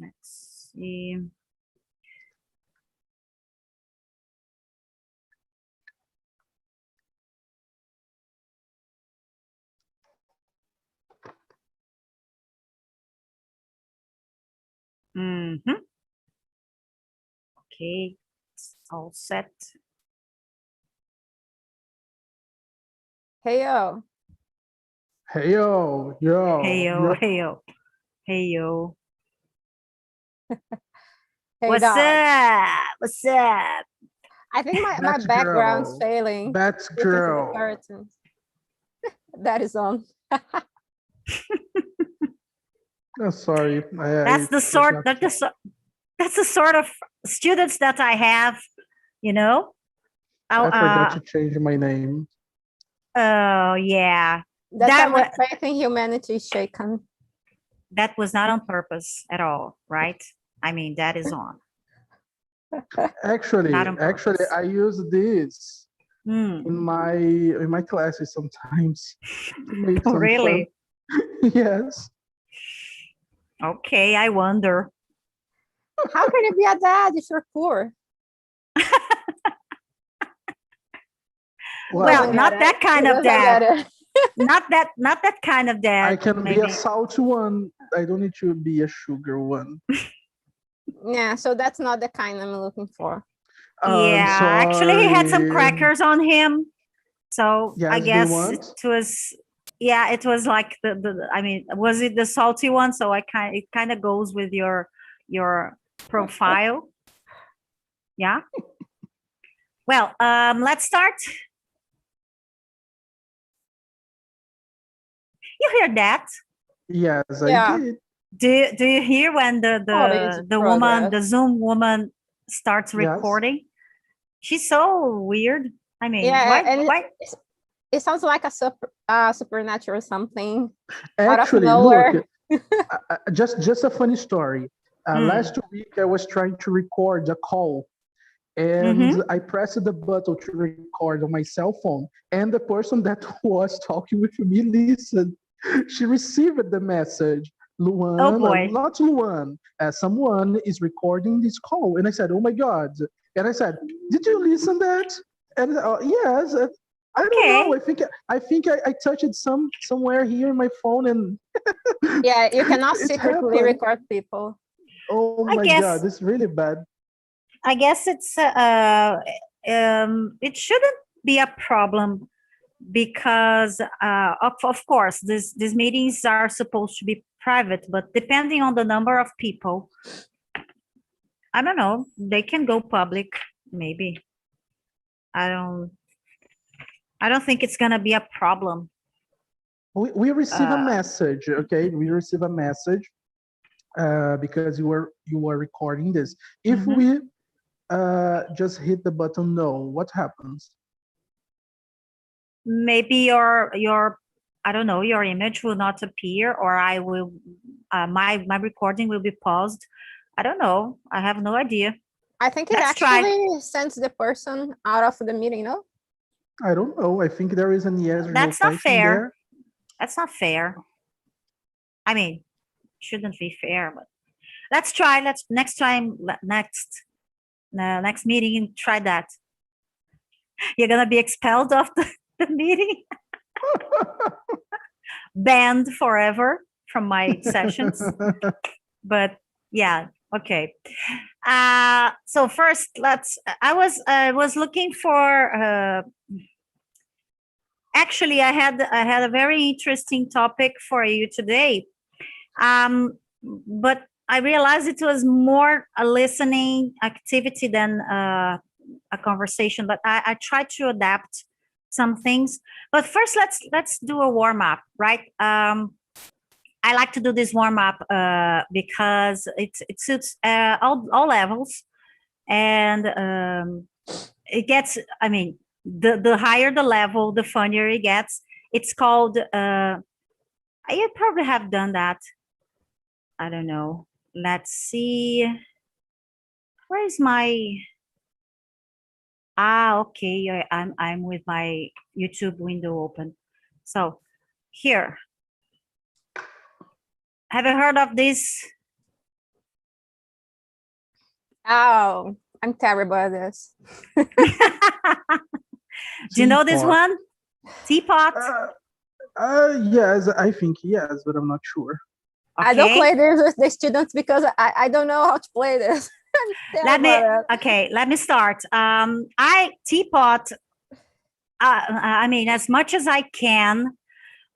Let's see. Okay, it's all set. Hey, yo. Hey yo, yo, Hey yo, yo. hey yo, hey yo. Hey, What's dog. up? What's up? I think my That's background's girl. failing. That's Due to the girl. curtains. That is on. Oh, sorry. That's the sort that's the sort of students that I have, you know. I forgot to change my name. Oh yeah, That that time my was faith in humanity is shaken. that was not on purpose at all, right? I mean, that is on. Actually, Not on purpose. I use this Mm. in my classes sometimes to make Oh, some really? fun. Yes. Okay, I wonder. How can you be a dad if you're poor? Well, Doesn't not get that it. kind He of doesn't get dad. it. Not that kind of dad. I can be maybe. a salty one. I don't need to be a sugar one. Yeah, so that's not the kind I'm looking for. I'm Yeah, actually, he had some sorry. crackers on him, so I Yes, do you guess want? it was. Yeah, it was like I mean, was it the salty one? So it kind of goes with your profile. Yeah. Well, let's start. You hear that? Yes, Yeah. I did. Do you hear when What is the woman, the progress? Zoom woman starts Yes. recording? She's so weird. I mean, Yeah, and why? it sounds like a supernatural something out of Actually, nowhere. look, just a funny story. Last week, I was trying to record a call, and I pressed the button to record on my cell phone, and the person that was talking with me listened. She received the message. Luan, Oh boy. not Luan, someone is recording this call. And I said, oh my God. And I said, did you listen that? And yes. I don't know. I think I touched it somewhere here in my phone, and Yeah, you cannot it secretly happened. record people. Oh I my guess God, it's really bad. I guess it's it shouldn't be a problem because of course these meetings are supposed to be private, but depending on the number of people, I don't know, they can go public maybe. I don't think it's gonna be a problem. We receive a message, okay? We receive a message because you were recording this. If we just hit the button no, what happens? Maybe your I don't know, your image will not appear, or I will my recording will be paused. I don't know. I have no idea. I think it Let's try. actually sends the person out of the meeting, no? I don't know. I think there is a yes or no That's not question fair. there. That's not fair. I mean, shouldn't be fair, but let's try. Let's next meeting try that. You're gonna be expelled of the meeting, banned forever from my sessions. But yeah, okay. So first, I was looking for. Actually, I had a very interesting topic for you today, but I realized it was more a listening activity than a conversation. But I tried to adapt some things. But first, let's do a warm up, right? I like to do this warm up because it suits all levels, and it gets. I mean, the higher the level, the funnier it gets. It's called. You probably have done that. I don't know. Let's see. Where is my? Okay. I'm with my YouTube window open. So here. Have you heard of this Oh, I'm terrible at this. Do you know this Teapot. one? Teapot. Yes, I think yes, but I'm not sure. I don't Okay. play this with the students because I don't know how to play this. I'm Let me. terrible at it. Okay. Let me start. I teapot. I mean, as much as I can,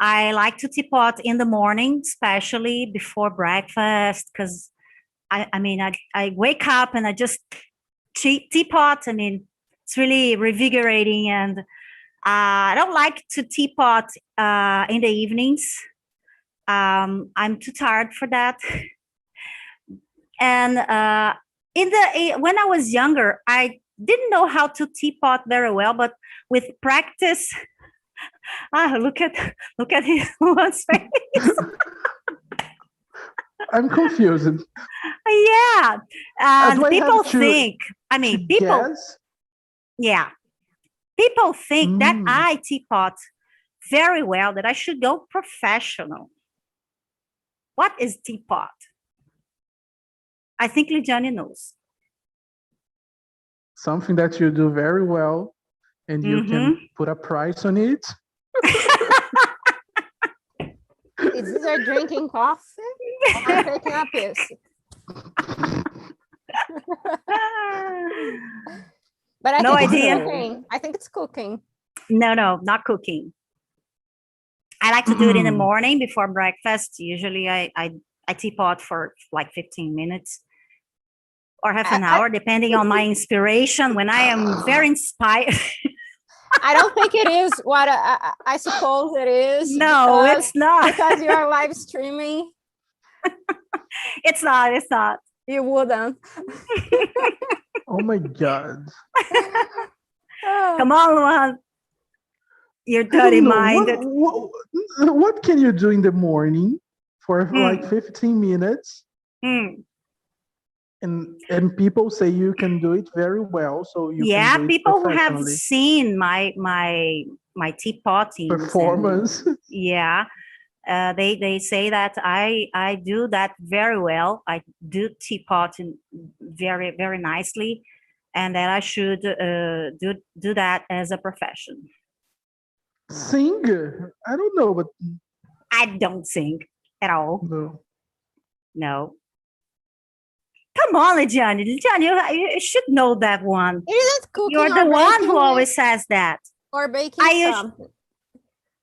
I like to teapot in the morning, especially before breakfast, because I mean, I wake up and I just teapot. I mean, it's really revigorating, and I don't like to teapot in the evenings. I'm too tired for that. And when I was younger, I didn't know how to teapot very well, but with practice, look at his one's face. I'm confused. Yeah, Do I have people to- think. I To mean, people. guess? Yeah, people think that Mm. I teapot very well. That I should go professional. What is teapot? I think Lidiane knows. Something that you do very well, and you can put a price on it. Is this are drinking coffee or taking a piss? But I No think idea. It's cooking. I think it's cooking. No, not cooking. I like to do it in the Mm. morning before breakfast. Usually I teapot for like 15 minutes or half an hour, depending on my inspiration. When I am very inspired. I don't think it is what I suppose it is. No, because, it's not. because you are live streaming. It's not. It's not. You wouldn't. Oh my god! Come on, Luan. You're I don't dirty know. minded. What can you do in the morning for like 15 minutes? Mm. And people say you can do it very well, so you Yeah, can do it people who have professionally. seen my teapotting Performance. yeah, they say that I do that very well. I do teapot very very nicely, and that I should do that as a profession. Sing? I don't know, but I don't sing at all. no. No. Come on, Lidiane. Lidiane, you should know that one. It isn't cooking. You're the or one baking who always says that. or baking I us- something.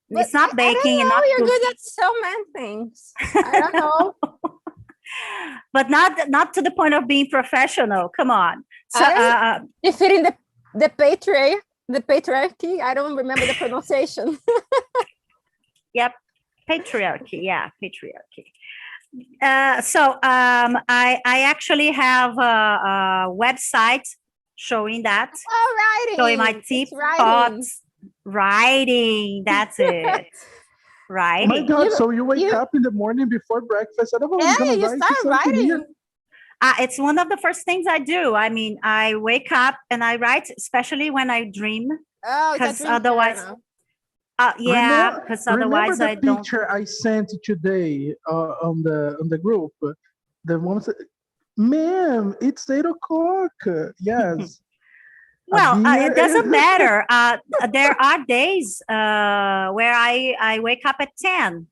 It's not I don't baking and know, not you're cooking. good at so many things. I don't know. But not to the point of being professional. Come on. So Defeating the patriarchy. I don't remember the pronunciation. yep, patriarchy. Yeah, patriarchy. So I actually have a website showing that, Oh, writing. showing my It's teapots. Writing. That's it. Oh my Writing. god! So you wake you- up in the morning before breakfast. I don't know. Yeah, you start writing. It's one of the first things I do. I mean, I wake up and I write, especially when I dream. Oh, it's a 'Cause dream otherwise- journal. Yeah, because otherwise I remember the don't. picture I sent today on the group. The one said, "Ma'am, it's 8 o'clock." Yes. Well, beer. it doesn't matter. There are days where I wake up at 10.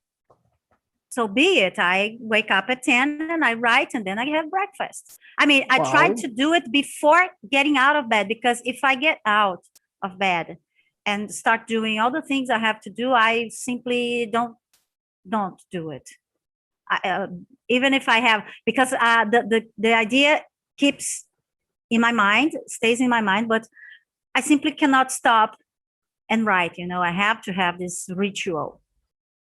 So be it. I wake up at 10 and I write and then I have breakfast. I mean, I try Wow. to do it before getting out of bed, because if I get out of bed and start doing all the things I have to do, I simply don't do it. Even if I have, because the idea keeps in my mind, stays in my mind, but I simply cannot stop and write. I have to have this ritual.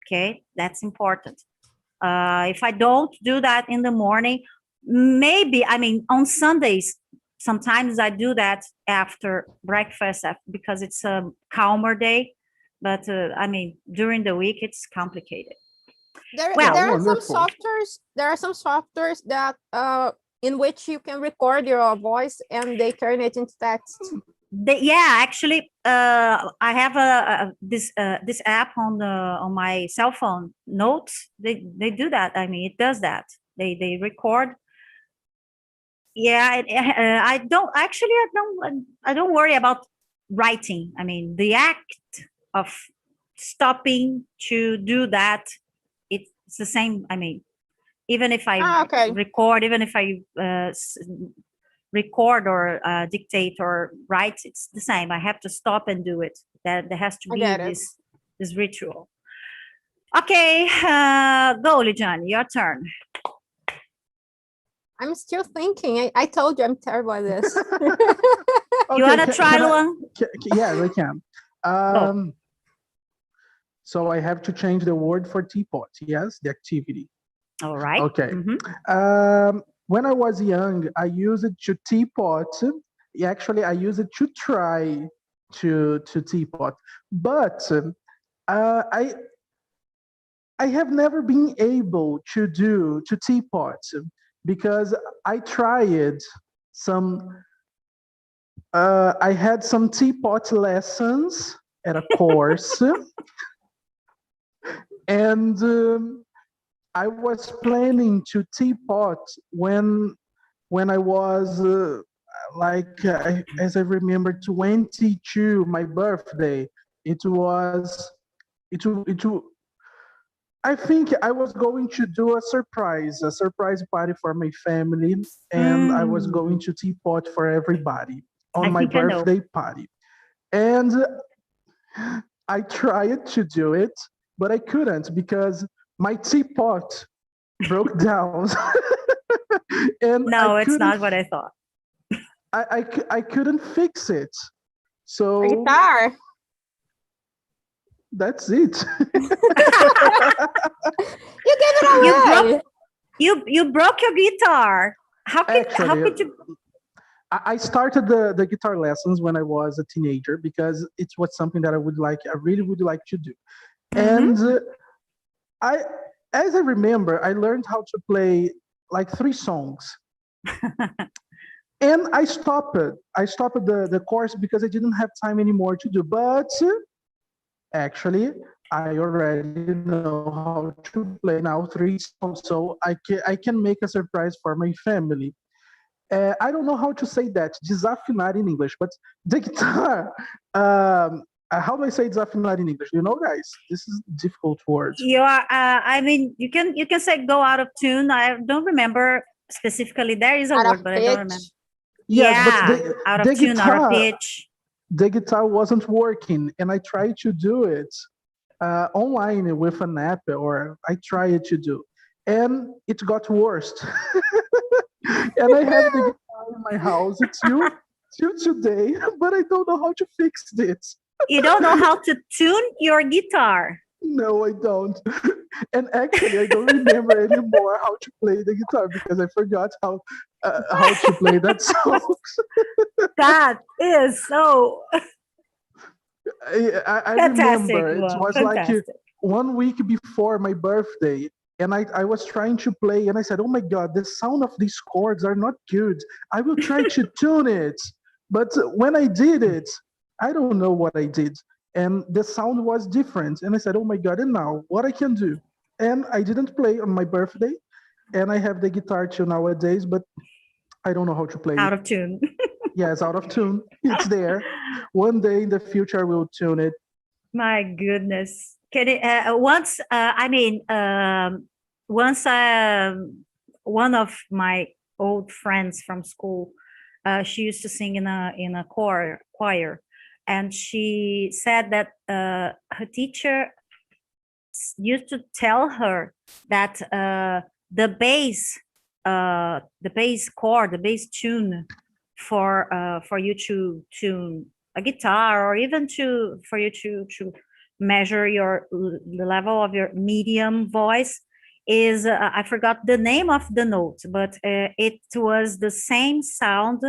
Okay, that's important. If I don't do that in the morning, maybe, I mean, on Sundays, sometimes I do that after breakfast because it's a calmer day. But I mean, during the week, it's complicated. There Well- are some Wonderful. softwares. There are some softwares that in which you can record your voice and they turn it into text. Actually, I have this app on my cell phone, Notes. They do that. I mean, it does that. They record Yeah, I don't worry about writing. I mean, the act of stopping to do that, it's the same. I mean, even if I Okay. record, even if I record or dictate or write, it's the same. I have to stop and do it. That there has to I be get it. this ritual. Okay, go, Lijan, your turn. I'm still thinking. I told you I'm terrible at this. You want to try, Luan? Yes, I can. So I have to change the word for teapot. Yes, the activity. All right. Okay. When I was young, I used it to teapot. Actually, I used it to try to teapot, but I have never been able to teapot because I tried some. I had some teapot lessons at a course, and I was planning to teapot when I was as I remember 22, my birthday. It was it I think I was going to do a surprise party for my family, and I was going to teapot for everybody on I my think I know. birthday party. And I tried to do it, but I couldn't because my teapot broke down. And No, I it's couldn't, not what I thought. I couldn't fix it. So A guitar. that's it. You gave it away. You broke your guitar. How could Actually, you? I started the guitar lessons when I was a teenager because it was something that I really would like to do. And I, as I remember, I learned how to play like 3 songs. And I stopped it. I stopped the course because I didn't have time anymore to do. But actually, I already know how to play now 3 songs, so I can make a surprise for my family. I don't know how to say that, desafinar in English, but the guitar. How do I say desafinar in English? You know, guys, this is a difficult word. You are. I mean, you can say go out of tune. I don't remember specifically. There is a Out word, of but I don't remember. pitch. Yes, Yeah, but out of the tune, out of guitar, pitch. the guitar wasn't working, and I tried to do it online with an app, or I tried to do, and it got worse. And I have the guitar in my house till today, but I don't know how to fix it. You don't know how to tune your guitar. No, I don't. And actually, I don't remember anymore how to play the guitar because I forgot how to play that song. That is so I fantastic. remember it Luan. was Fantastic. like 1 week before my birthday, and I was trying to play, and I said, "Oh my God, the sound of these chords are not good. I will try to tune it." But when I did it, I don't know what I did, and the sound was different. And I said, "Oh my God!" And now what I can do? And I didn't play on my birthday, and I have the guitar till nowadays, but I don't know how to play Out it. of tune. Yes, out of tune. It's there. One day in the future, we'll tune it. My goodness. Can it, once, I mean, once one of my old friends from school, she used to sing in a choir, and she said that her teacher used to tell her that the bass chord, the bass tune for you to tune a guitar, or even for you to measure the level of your medium voice, is I forgot the name of the note, but it was the same sound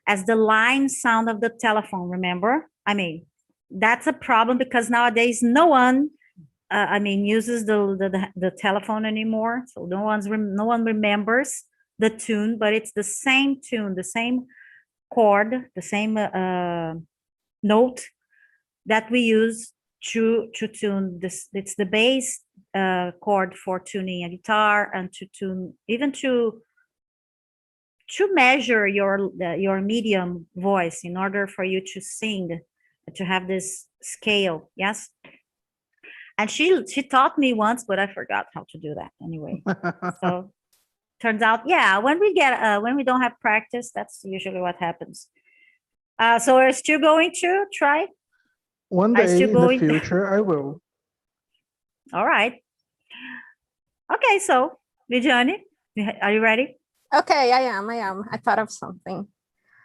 as the line sound of the telephone. Remember? I mean, that's a problem because nowadays no one uses the telephone anymore, so no one remembers the tune, but it's the same tune, the same chord, the same note that we use to tune this. It's the bass chord for tuning a guitar, and to tune, even to to measure your medium voice in order for you to sing, to have this scale. Yes. And she taught me once, but I forgot how to do that anyway. So turns out, yeah, when we don't have practice, that's usually what happens. So we're still going to try. One I day still in the going- future, I will. All right. Okay, so Viviane, are you ready? Okay, I am. I thought of something.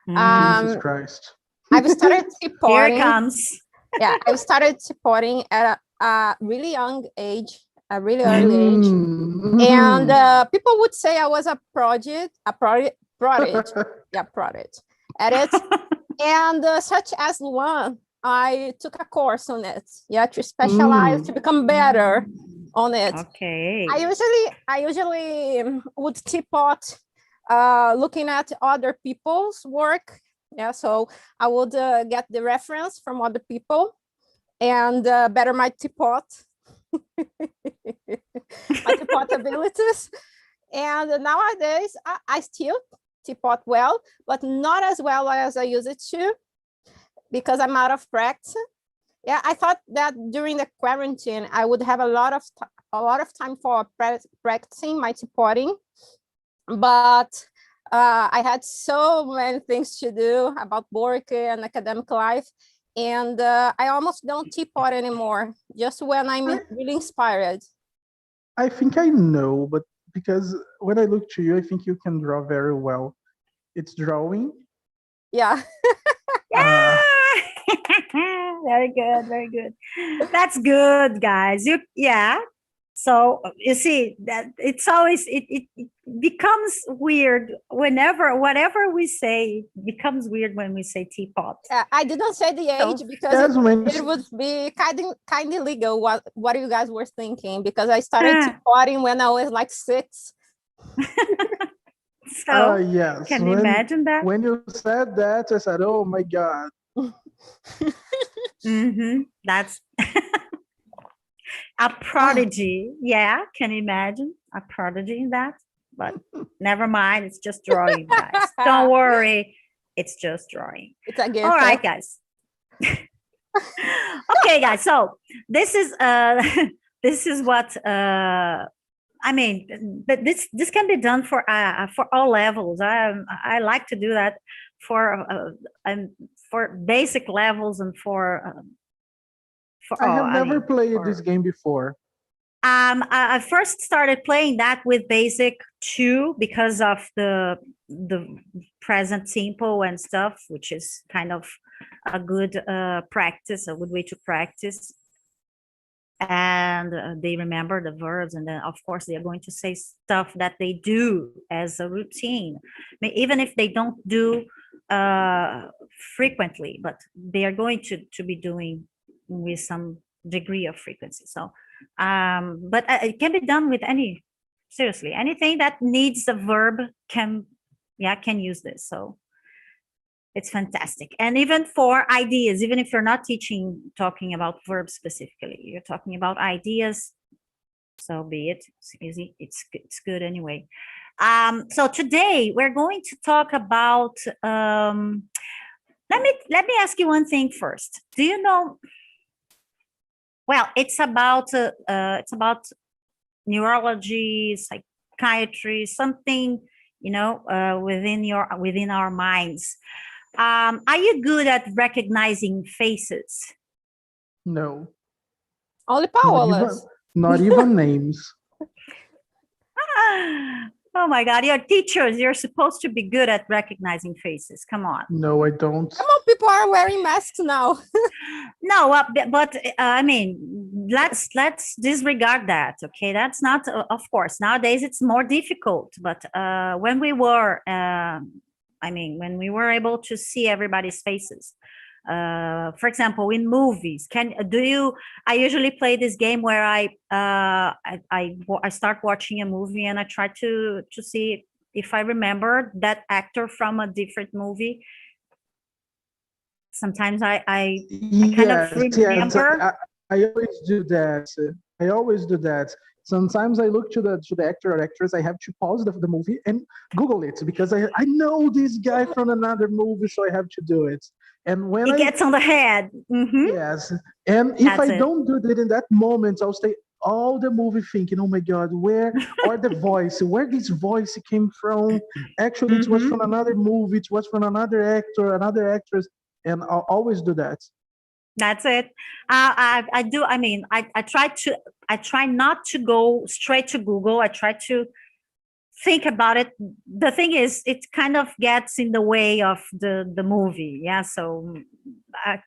Jesus Christ. I've started Here supporting. it comes. Yeah, I started supporting at a really young age, a really early age. Mm. And people would say I was a prodigy at it. And such as one, I took a course on it, to specialize, to become better on it. Okay. I usually would teapot looking at other people's work. Yeah, so I would get the reference from other people and better my teapot, my teapot abilities. And nowadays, I still teapot well, but not as well as I used it to, because I'm out of practice. Yeah, I thought that during the quarantine, I would have a lot of time for practicing my teapotting, but I had so many things to do about work and academic life, and I almost don't teapot anymore, just when I'm really inspired. I think I know, but because when I look to you, I think you can draw very well. It's drawing. Yeah. Yeah. Very good, very good. That's good, guys. So you see that it's always it becomes weird whatever we say becomes weird when we say teapot. I didn't say the So, age because That's when it would be kind of illegal what you guys were thinking, because I started teapotting when I was like 6. So yes. can you imagine that? When you said that, I said, "Oh my God." That's a prodigy. Yeah, can you imagine a prodigy in that? But never mind, it's just drawing, guys. Don't worry, it's just drawing. It's a gift. All right, guys. Okay, guys. So this is this is what I mean. But this can be done for all levels. I like to do that for basic levels and for I have never played for- this game before. I first started playing that with Basic 2 because of the present simple and stuff, which is kind of a good practice, a good way to practice. And they remember the verbs, and then of course they are going to say stuff that they do as a routine, even if they don't do frequently, but they are going to be doing with some degree of frequency. So but it can be done with seriously anything that needs a verb can use this. So it's fantastic. And even for ideas, even if you're not talking about verbs specifically, you're talking about ideas, so be it. It's easy, it's good anyway. So today we're going to talk about let me ask you one thing first. Do you know, well, it's about neurology, psychiatry, something, within our minds. Are you good at recognizing faces? No. Only Not Paolas. even, not even names. Oh my God, you're teachers. You're supposed to be good at recognizing faces. Come on. No, I don't. Come on, people are wearing masks now. No, but I mean, let's disregard that. Okay, that's not. Of course, nowadays it's more difficult. But when we were, when we were able to see everybody's faces, for example, in movies, I usually play this game where I start watching a movie and I try to see if I remember that actor from a different movie. Sometimes I kind of remember. I always do that. I always do that. Sometimes I look to the actor or actress. I have to pause the movie and Google it because I know this guy from another movie, so I have to do it. And when It I gets on the head. yes, and if That's I it. don't do that in that moment, I'll stay all the movie thinking, "Oh my God, where or the voice, where this voice came from? Actually, it was Mhm. from another movie. It was from another actor, another actress." And I'll always do that. That's it. I do. I mean, I try to. I try not to go straight to Google. I try to think about it. The thing is, it kind of gets in the way of the movie. Yeah, so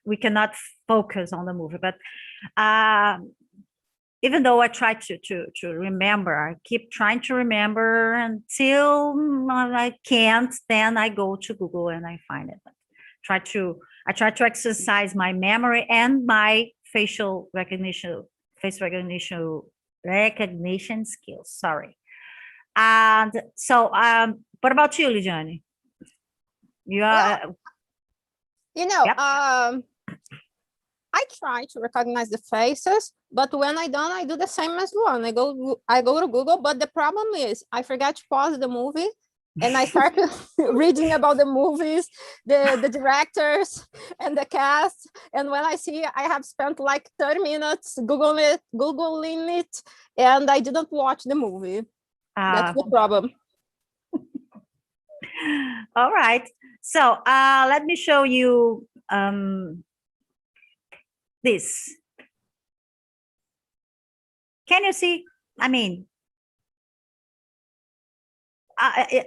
we cannot focus on the movie. But uh, even though I try to remember, I keep trying to remember until I can't. Then I go to Google and I find it. Try to I try to exercise my memory and my face recognition skills. Sorry. And so, what about you, Lidiane? You Well, are, yep. I try to recognize the faces, but when I don't, I do the same as one. I go to Google, but the problem is I forget to pause the movie and I start reading about the movies, the directors and the cast. And when I see I have spent like 30 minutes Googling it, and I didn't watch the movie. That's Uh, the problem. all right. So, let me show you this. Can you see? I mean,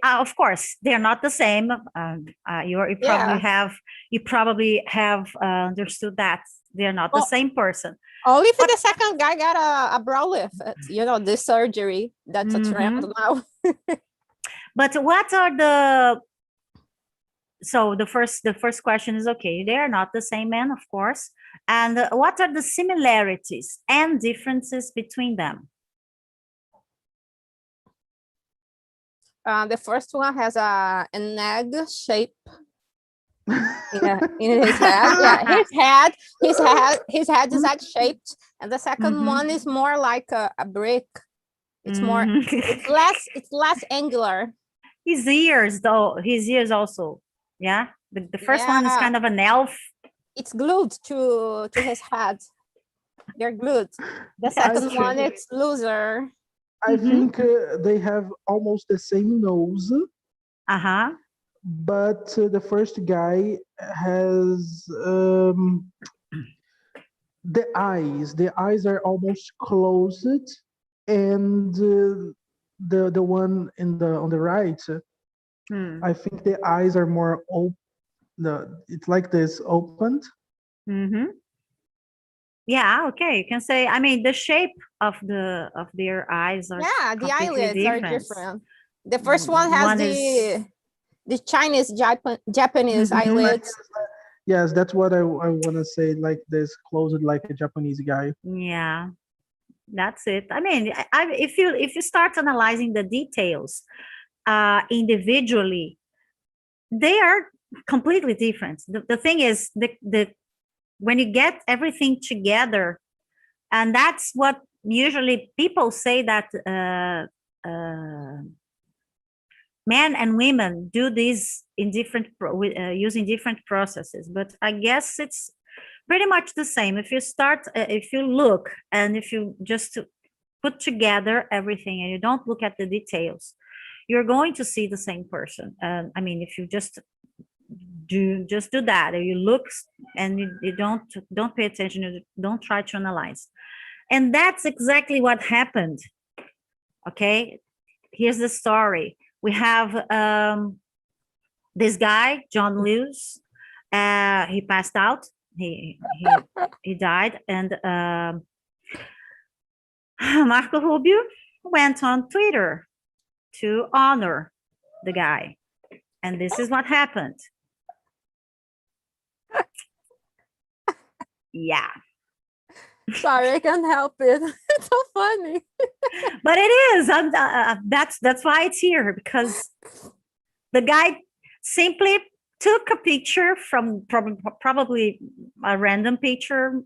of course, they're not the same. Yeah. You probably have understood that they're not the Oh, same person. only if But the second guy got a brow lift, the surgery. That's a trend Mhm. now. But what are the so the first question is, okay, they are not the same man, of course. And what are the similarities and differences between them? The first one has an egg shape in his head. Yeah, his head is egg shaped, and the 2nd Mhm. one is more like a brick. It's more, Mhm. it's less angular. His ears, though, his ears also. Yeah. The first one is Yeah, kind of an elf. it's glued to his head. They're glued. The That's second true. one, it's looser. I Mm-hmm. think they have almost the same nose, Uh-huh. but the first guy has the eyes. The eyes are almost closed, and the one in the on the right, Hmm. I think the eyes are more open. It's like this opened. Mm-hmm. Yeah, okay. You can say, I mean, the shape of their eyes are Yeah, the completely eyelids are different. different. The first one has One is the Chinese Japanese Mhm. eyelids. Yes, that's what I want to say. Like this, closed like a Japanese guy. Yeah, that's it. I mean, if you start analyzing the details individually, they are completely different. The thing is, the when you get everything together, and that's what usually people say that men and women do this in using different processes, but I guess it's pretty much the same. If you look and if you just put together everything and you don't look at the details, you're going to see the same person. I mean, if you just do that, if you look and you don't pay attention, you don't try to analyze, and that's exactly what happened. Okay, here's the story. We have this guy, John Lewis. He passed out. He died, and Marco Rubio went on Twitter to honor the guy, and this is what happened. Yeah, Sorry, I can't help it. It's so funny. but it is. That's why it's here, because the guy simply took a picture from probably a random picture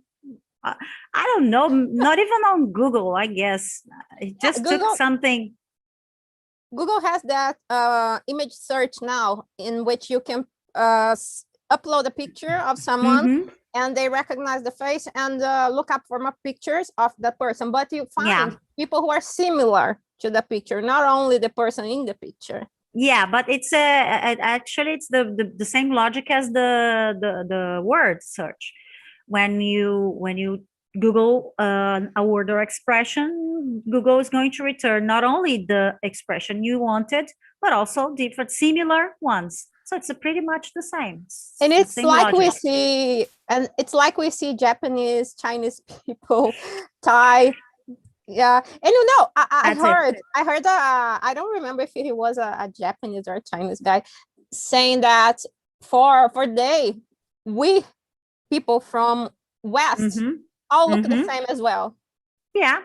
I don't know, not even on Google, I guess. It Yeah, just took something. Google has that image search now, in which you can upload a picture of someone, Mhm. and they recognize the face and look up for more pictures of that person. But you find Yeah. people who are similar to the picture, not only the person in the picture. Yeah, but it's actually it's the same logic as the word search. When you Google a word or expression, Google is going to return not only the expression you wanted, but also different similar ones. So it's pretty much the same. And the it's same like we logic. see, and it's like we see Japanese, Chinese people, Thai. Yeah, and I That's it. heard I don't remember if he was a Japanese or a Chinese guy saying that for we people from West Mhm. all look the Mhm. same as well. Yeah.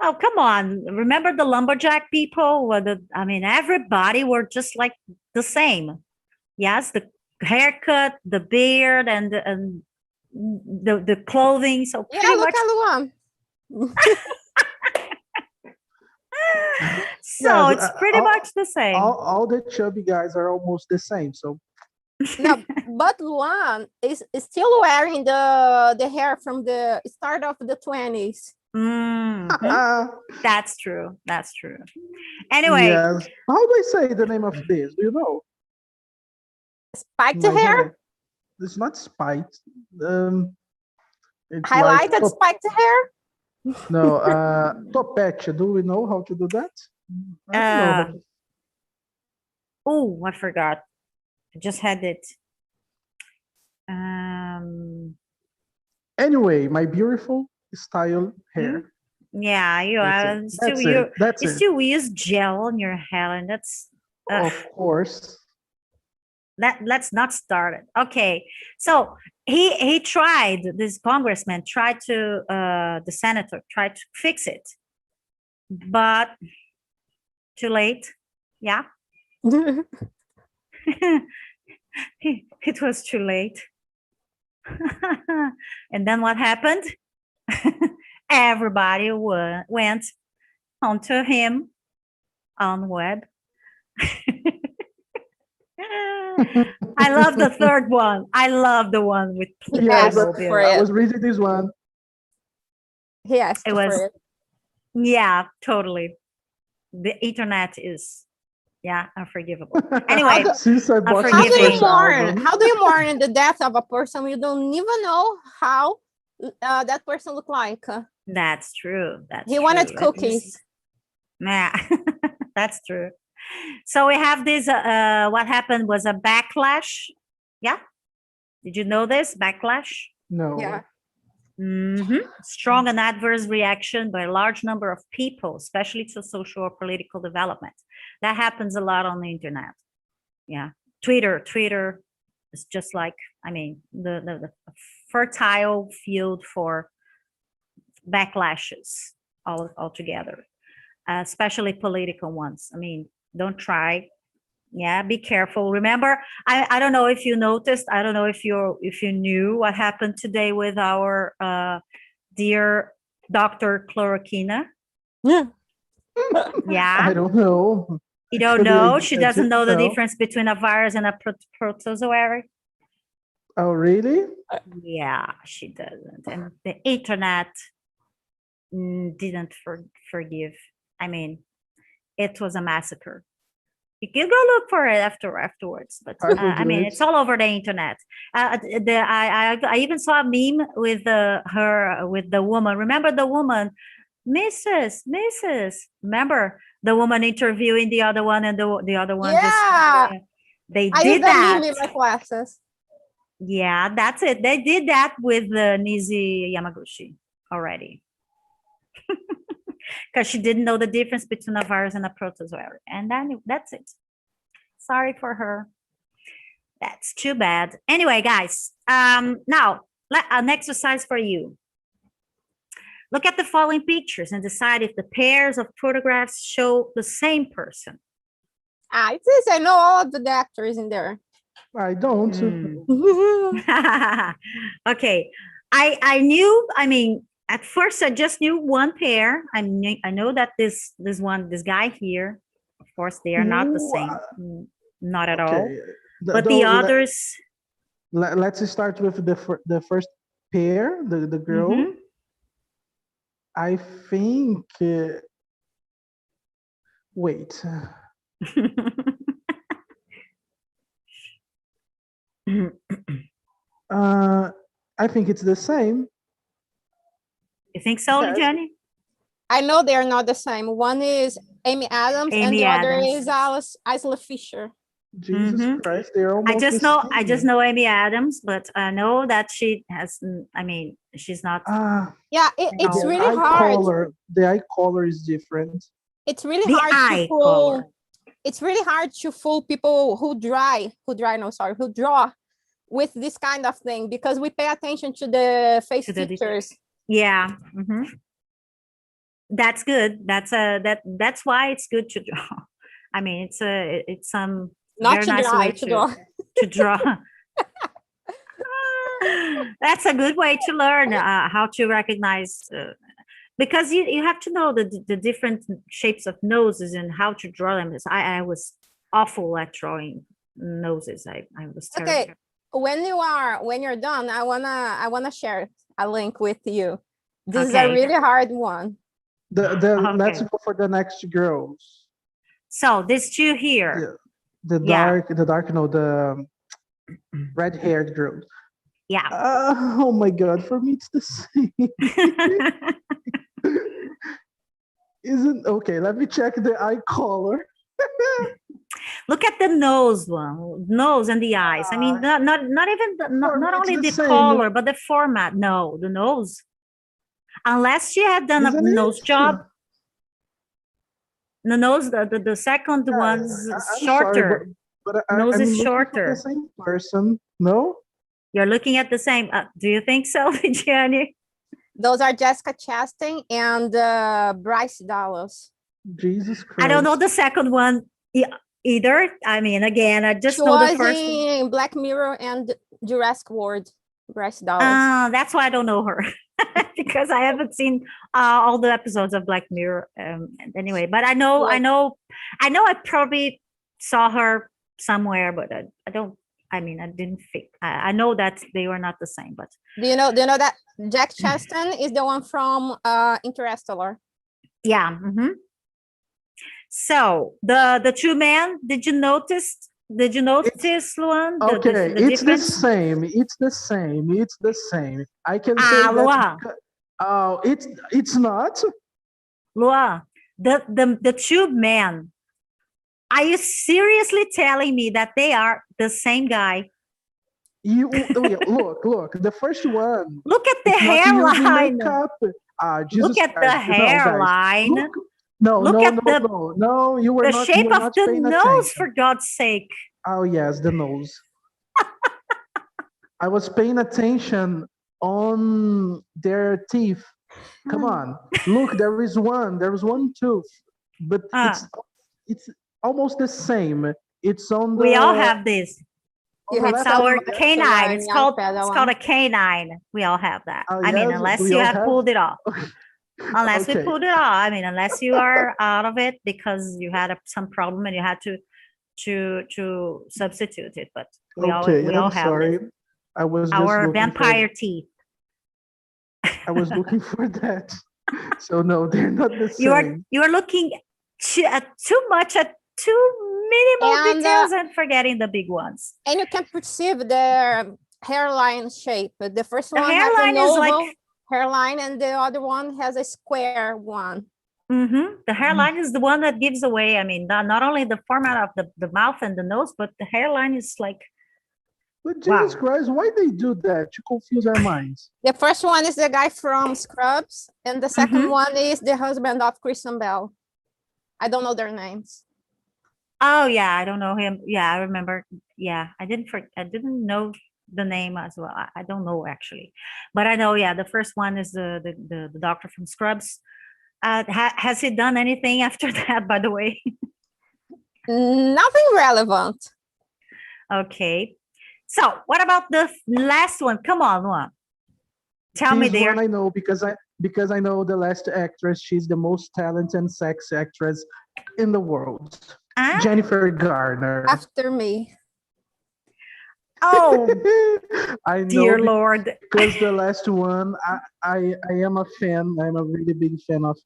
Oh, come on. Remember the lumberjack people? I mean, everybody were just like the same. Yes, the haircut, the beard, and the clothing. So Yeah, pretty look much. at Luan. So Yes, it's pretty much the same. all the chubby guys are almost the same. So No, but Luan is still wearing the hair from the start of the 20s. Mhm. That's true. That's true. Anyway, yes. How do I say the name of this? Do you know? Spiked My hair, hair. It's not spiked. It's like highlighted spiked hair. no, topete. Do we know how to do that? I don't know. How to... oh, I forgot. I just had it. Um, Anyway, my beautiful style hair. yeah, That's it. That's you it. still use gel on your hair, and that's Of course. let's not start it. Okay, so he tried, this congressman tried to the senator tried to fix it, but too late. Yeah. It was too late. And then what happened? Everybody went onto him on web. I love the third one. I love the one with Yes, Playmobil. I was reading this one. He asked It for was, it. yeah, totally. The internet is, yeah, unforgivable. How Anyway, do, Since I bought How the do you first album, how do you mourn the death of a person you don't even know how that person looked like? that's true. That's He true. wanted cookies. Yeah, that's true. So we have this. What happened was a backlash. Yeah. Did you know this backlash? no. Yeah. Strong and adverse reaction by a large number of people, especially to social or political development. That happens a lot on the internet. Yeah. Twitter is just like, I mean, the fertile field for backlashes altogether, especially political ones. I mean, don't try. Yeah, be careful. Remember, I don't know if you noticed, I don't know if you knew what happened today with our dear Dr. Chloroquina. Yeah. Yeah. I don't know. You don't Actually, know? She I doesn't didn't know the know. difference between a virus and a protozoary? Oh, really? Yeah, she doesn't. And the internet didn't forgive. I mean, it was a massacre. You can go look for it afterwards, but I will I do mean, it. it's all over the internet. I even saw a meme with her with the woman. Remember the woman, Mrs. Remember the woman interviewing the other one, and the other one Yeah. just they I use did that that. meme in my classes. Yeah, that's it. They did that with Nizi Yamaguchi already. Because she didn't know the difference between a virus and a protozoary. And then that's it. Sorry for her. That's too bad. Anyway, guys, now an exercise for you. Look at the following pictures and decide if the pairs of photographs show the same person. It is. I know all of the actors in there. I don't. Okay. I knew, I mean, at first I just knew one pair. I know that this guy here, of course, they are not the Ooh, same. Not at all. okay. But the Though, others, let's start with the first pair, the girl. mhm. I think. Wait. I think it's the same. You think so, Yes. Jenny? I know they're not the same. One is Amy Adams and Amy the other Adams. is Alice Isla Fisher. Jesus Mhm. Christ, they're almost I just the know same. Amy Adams, but I know that she has. I mean, she's not. Yeah, it's No. really hard. The eye color is different. It's really The hard to eye fool. color. It's really hard to fool people who draw with this kind of thing because we pay attention to the face To the features. Yeah. Mhm. That's good. That's why it's good to draw. I mean, it's some Not very to nice draw, way to draw. to draw. That's a good way to learn how to recognize because you have to know the different shapes of noses and how to draw them. I was awful at drawing noses. I was terrible. Okay, when you're done, I wanna share a link with you. This is a Okay. really hard one. Let's Okay. go for the next girls. So these two here. The Yeah. the red-haired girls. Yeah. Oh my God! For me, it's the same. Isn't okay? Let me check the eye color. Look at the nose and the eyes. I mean, not even not me, it's only the the same. color, but the format. No, the nose. Unless she had done a Isn't it? nose job. The nose, the second one's I'm shorter. sorry, but Nose I'm is looking for shorter. the same person. No. You're looking at the same. Do you think so, Jenny? Those are Jessica Chastain and Bryce Dallas. Jesus Christ. I don't know the second one either. I mean, again, I just She know the was first one. in Black Mirror and Jurassic World. Bryce Dallas. That's why I don't know her because I haven't seen all the episodes of Black Mirror. Anyway, but I know I probably saw her somewhere, but I don't. I mean, I didn't think. I know that they were not the same, but Do you know that Jack Chastain is the one from Interstellar? yeah. So the two men. Did you notice? Luan? Okay, the it's the difference? same. It's the same. It's the same. I can say that. Luan. Oh, it's not. Luan, the two men. Are you seriously telling me that they are the same guy? Look. The first one. Look at the It's not using hairline. makeup. Jesus Look at Christ. the No, guys. hairline. Look, at no. You were The not. shape you were of not the paying nose, attention. for God's sake. Oh yes, the nose. I was paying attention on their teeth. Come on, look. There is one tooth, but it's almost the same. It's on the. We all have this. You It's have our to canine. learn It's young called a canine. We all have that. Oh, I mean, yes, unless we you all have have- pulled it off. Unless we Okay. pulled it off. I mean, unless you are out of it because you had some problem and you had to substitute it. But we all I'm have sorry. it. I was just Our looking vampire teeth. I was looking for that. So no, they're not the same. You are looking too much at too minimal And, details and forgetting the big ones. And you can perceive their hairline shape. The first The one hairline has is an like oval hairline, and the other one has a square one. the hairline is the one that gives away. I mean, not only the format of the mouth and the nose, but the hairline is like. But Jesus Wow. Christ, why they do that to confuse our minds? The first one is the guy from Scrubs, and the second one is the husband of Kristen Bell. I don't know their names. Oh yeah, I don't know him. Yeah, I remember. Yeah, I didn't know the name as well. I don't know actually, but I know. Yeah, the first one is the doctor from Scrubs. Has he done anything after that? By the way. Nothing relevant. Okay. So what about the last one? Come on, Luan. Tell me She's one there. I know because I know the last actress. She's the most talented and sexy actress in the world. Ah? Jennifer Garner. After me. Oh, I know dear Lord. because the last one, I am a fan. I'm a really big fan of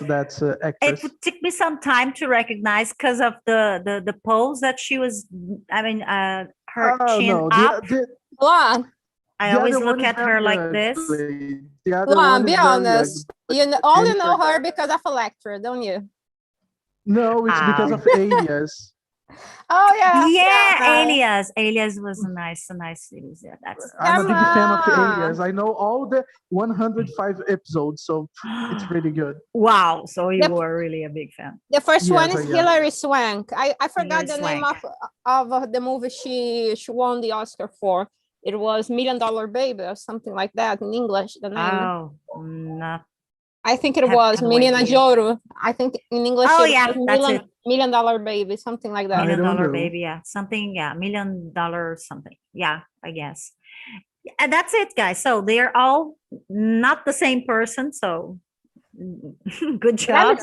that It actress. would take me some time to recognize because of the pose that she was, I mean, her Oh chin no, up. Luan, I the always other look one is at her very like this. ugly. The other Luan, one be is very honest. ugly. You know, only Jennifer know her Garner. because of Electra, don't you? No, it's because of Alias. Oh yeah. Yeah, nice. Alias. Alias was a nice series. Yeah, that's I'm a Come big fan of on. Alias. I know all the 105 episodes, so it's really good. wow. So you Yep. were really a big fan. The first one Yes, is I am. Hilary Swank. I forgot Hilary the name Swank. of the movie she won the Oscar for. It was Million Dollar Baby or something like that in English. The name. Oh, no. I think it have was no Menina idea. de Ouro. I think in English Oh, it yeah, was that's it. Million Dollar Baby, something like that. I Million don't Dollar know. Baby. Yeah, something. Yeah, $1 million something. Yeah, I guess. And that's it, guys. So they're all not the same person. So good job.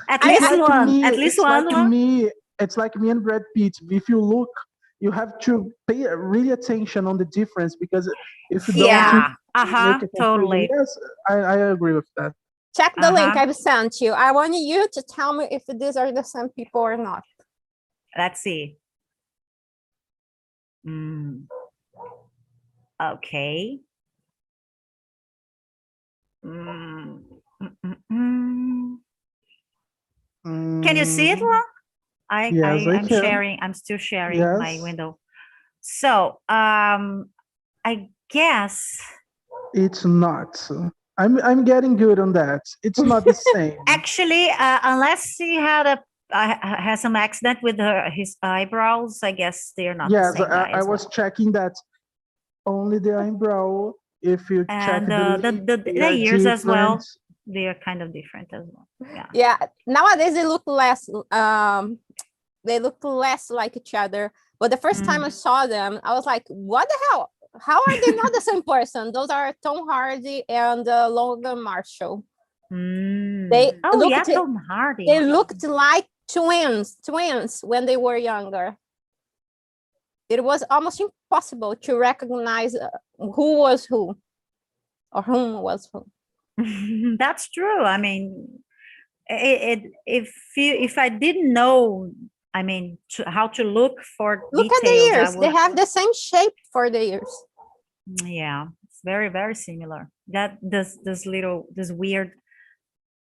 At I- least It's like one. me. At least It's one. like me. It's like me and Brad Pitt. If you look, you have to pay really attention on the difference because if you don't, Yeah. you make a confusion. Totally. Yes, I agree with that. Check the link Uh-huh. I've sent you. I want you to tell me if these are the same people or not. Let's see. Okay. Can you see it, Luan? Yes, I I'm can. sharing. I'm still sharing my Yes. window. So I guess It's not. I'm getting good on that. It's not the same. actually, unless he had has some accident with his eyebrows, I guess they're not the Yes, same guy I as was well. checking that only the eyebrow. If you check And the link, they the are ears as well. different. They are kind of different as well. Yeah. Yeah, nowadays they look less like each other. But the first time I saw them, I was like, what the hell? How are they not the same person? Those are Tom Hardy and Logan Marshall. They Oh yeah, looked Tom Hardy. they looked like twins when they were younger. It was almost impossible to recognize who was who or whom was who. That's true. I mean, if I didn't know, I mean, how to look for Look at the details, I ears. They would. have the same shape for the ears. Yeah, it's very very similar. That this weird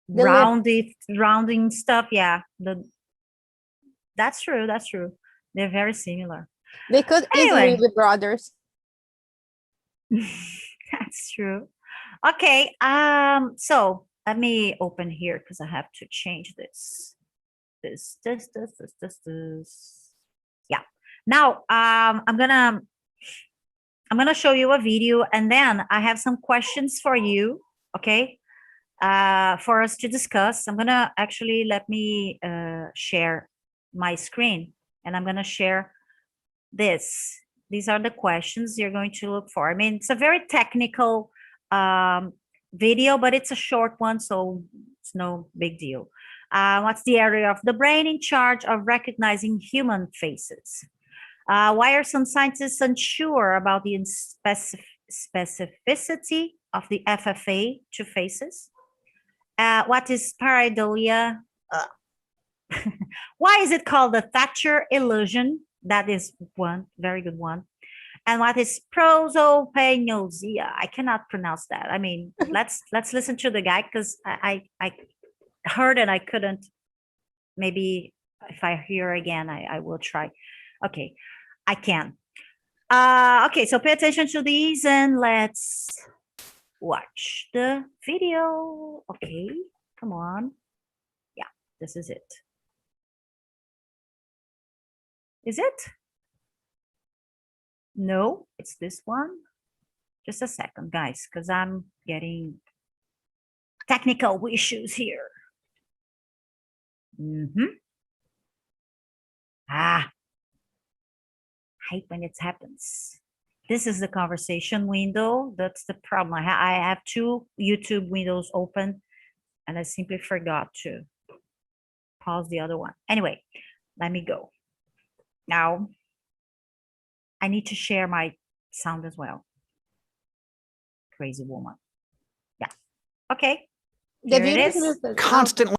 The lip. rounding stuff. Yeah, that's true. That's true. They're very similar. They could easily Anyway. be brothers. That's true. Okay. So let me open here because I have to change this. This. Yeah. Now, I'm gonna show you a video, and then I have some questions for you. Okay. For us to discuss. I'm gonna actually let me share my screen, and I'm gonna share this. These are the questions you're going to look for. I mean, it's a very technical video, but it's a short one, so it's no big deal. What's the area of the brain in charge of recognizing human faces? Why are some scientists unsure about the specificity of the FFA to faces? What is pareidolia? Why is it called the Thatcher illusion? That is one very good one. And what is prosopagnosia? I cannot pronounce that. I mean, let's listen to the guy because I heard and I couldn't. Maybe if I hear again, I will try. Okay, I can. Okay, so pay attention to these and let's watch the video. Okay, come on. Yeah, this is it. Is it? No, it's this one. Just a second, guys, because I'm getting technical issues here. I hate when it happens. This is the conversation window. That's the problem. I have two YouTube windows open and I simply forgot to pause the other one. Anyway, let me go. Now, I need to share my sound as well. Crazy woman. Yeah. Okay. The Here it video is. is muted. Constantly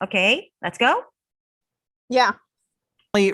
Okay, let's go. Yeah.